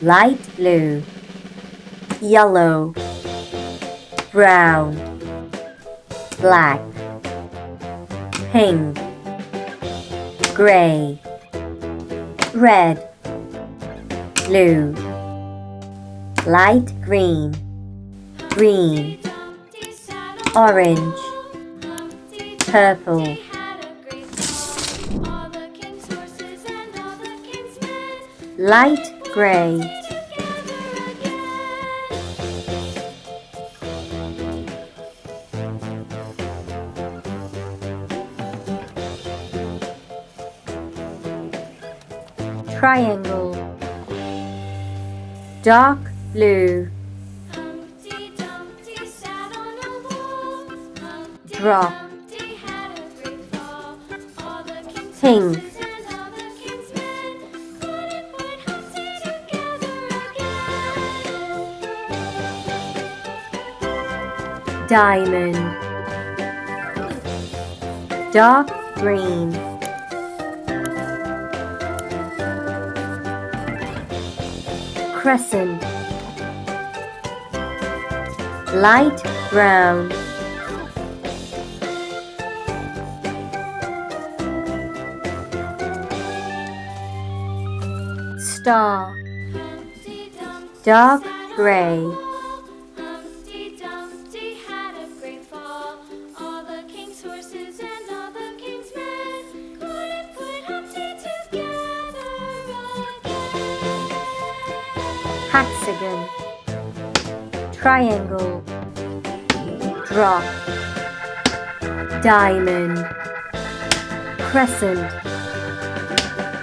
light blue, yellow, brown, black, pink, gray, red, blue, light green, green, orange, purple, light gray, triangle, dark blue, drop, pink, diamond, dark green, crescent, light brown, star, dark gray, hexagon, triangle, drop, diamond, crescent,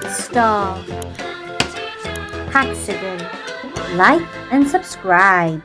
star, hexagon. Like and subscribe.